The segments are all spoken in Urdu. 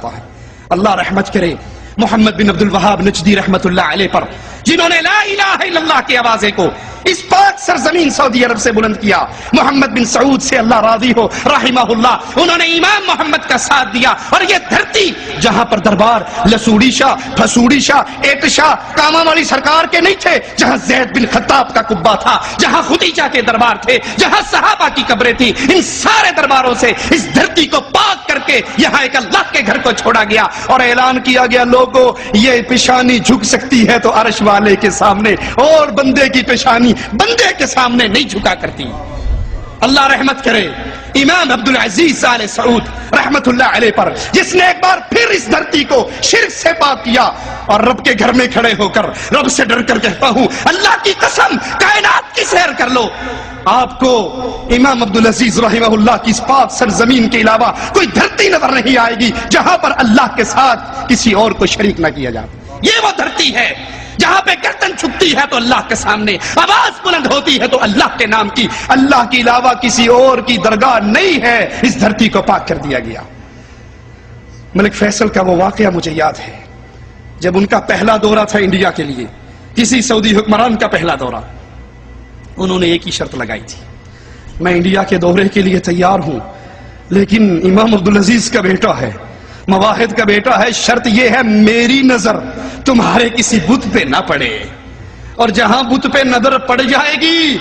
جاتا ہے۔ اللہ رحمت کرے محمد بن عبد الوہاب نجدی رحمت اللہ علیہ پر، جنہوں نے لا الہ الا اللہ کی آوازیں کو اس پاک سرزمین سعودی عرب سے بلند کیا۔ محمد بن سعود سے اللہ راضی ہو رحمہ اللہ، انہوں نے امام محمد کا ساتھ دیا، اور یہ دھرتی جہاں پر دربار لسوڑی شاہ، پھسوڑی شاہ، ایٹ شاہ، کاما والی سرکار کے نہیں تھے، جہاں زید بن خطاب کا قبہ تھا، جہاں خدیجہ کے دربار تھے، جہاں صحابہ کی قبریں تھی، ان سارے درباروں سے اس دھرتی کو پاک کر کے یہاں ایک اللہ کے گھر کو چھوڑا گیا، اور اعلان کیا گیا لوگوں یہ پیشانی جھک سکتی ہے تو عرش والے کے سامنے، اور بندے کی پیشانی بندے کے سامنے نہیں جھکا کرتی۔ اللہ رحمت کرے امام عبدالعزیز آل سعود رحمت اللہ علیہ پر، جس نے ایک بار پھر اس دھرتی کو شرک سے پاک کیا، اور رب کے گھر میں کھڑے ہو کر رب سے ڈر کر کہتا ہوں اللہ کی قسم کائنات کی سیر کر لو، آپ کو امام عبدالعزیز رحمہ اللہ کی اس پاک سرزمین کے علاوہ کوئی دھرتی نظر نہیں آئے گی جہاں پر اللہ کے ساتھ کسی اور کو شریک نہ کیا جاتا۔ یہ وہ دھرتی ہے جہاں پہ گردن چھکتی ہے تو اللہ کے سامنے آواز بلند ہوتی ہے تو اللہ کے نام کی، اللہ کے علاوہ کسی اور کی درگاہ نہیں ہے، اس دھرتی کو پاک کر دیا گیا۔ ملک فیصل کا وہ واقعہ مجھے یاد ہے، جب ان کا پہلا دورہ تھا انڈیا کے لیے، کسی سعودی حکمران کا پہلا دورہ، انہوں نے ایک ہی شرط لگائی تھی، میں انڈیا کے دورے کے لیے تیار ہوں، لیکن امام عبدالعزیز کا بیٹا ہے، مواحد کا بیٹا ہے، شرط یہ ہے میری نظر تمہارے کسی بت پہ نہ پڑے، اور جہاں بت پہ نظر پڑ جائے گی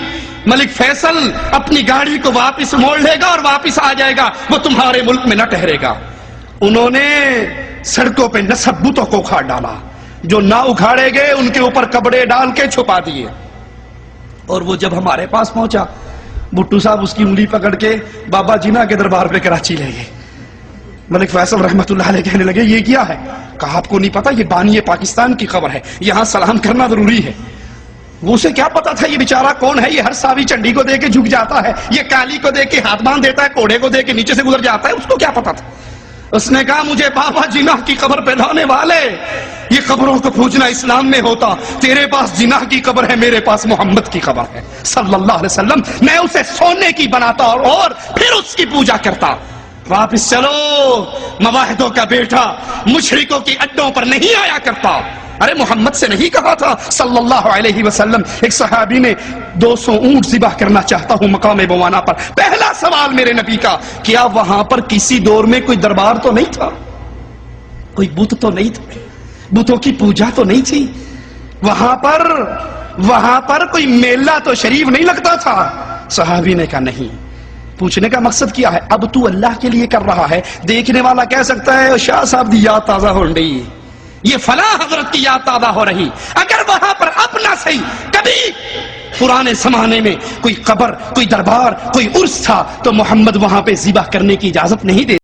ملک فیصل اپنی گاڑی کو واپس موڑ لے گا اور واپس آ جائے گا، وہ تمہارے ملک میں نہ ٹھہرے گا۔ انہوں نے سڑکوں پہ نصب بتوں کو اکھاڑ ڈالا، جو نہ اکھاڑے گئے ان کے اوپر کپڑے ڈال کے چھپا دیے، اور وہ جب ہمارے پاس پہنچا بھٹو صاحب اس کی انگلی پکڑ کے بابا جناح کے دربار پہ کراچی لے گئے۔ ملک فیصل رحمت اللہ علیہ کہنے لگے یہ کیا ہے؟ کہا آپ کو نہیں پتا یہ بانی پاکستان کی خبر ہے، یہاں سلام کرنا ضروری ہے۔ وہ اسے کیا پتا تھا یہ بیچارہ کون ہے؟ یہ ہر ساوی چنڈی کو دے کے جھک جاتا ہے، یہ کالی کو دے کے ہاتھ باندھ دیتا ہے، کوڑے کو دے کے نیچے سے گزر جاتا ہے، اس کو کیا پتا تھا؟ اس نے کہا مجھے بابا جناح کی قبر پہ لانے والے، یہ قبروں کو پوجنا اسلام میں ہوتا، تیرے پاس جناح کی قبر ہے، میرے پاس محمد کی قبر ہے صلی اللہ علیہ وسلم، میں اسے سونے کی بناتا اور پھر اس کی پوجا کرتا۔ واپس چلو، مواحدوں کا بیٹا مشرکوں کی اڈوں پر نہیں آیا کرتا۔ ارے محمد سے نہیں کہا تھا صلی اللہ علیہ وسلم؟ ایک صحابی نے 200 اونٹ ذبح کرنا چاہتا ہوں مقام بوانا پر، پہلا سوال میرے نبی کا، کیا وہاں پر کسی دور میں کوئی دربار تو نہیں تھا، کوئی بت تو نہیں تھا، بتوں کی پوجا تو نہیں تھی وہاں پر کوئی میلہ تو شریف نہیں لگتا تھا؟ صحابی نے کہا نہیں۔ پوچھنے کا مقصد کیا ہے؟ اب تو اللہ کے لیے کر رہا ہے، دیکھنے والا کہہ سکتا ہے شاہ صاحب دی یاد تازہ ہو رہی، یہ فلاں حضرت کی یاد تازہ ہو رہی، اگر وہاں پر اپنا صحیح کبھی پرانے زمانے میں کوئی قبر، کوئی دربار، کوئی عرس تھا تو محمد وہاں پہ ذبح کرنے کی اجازت نہیں دے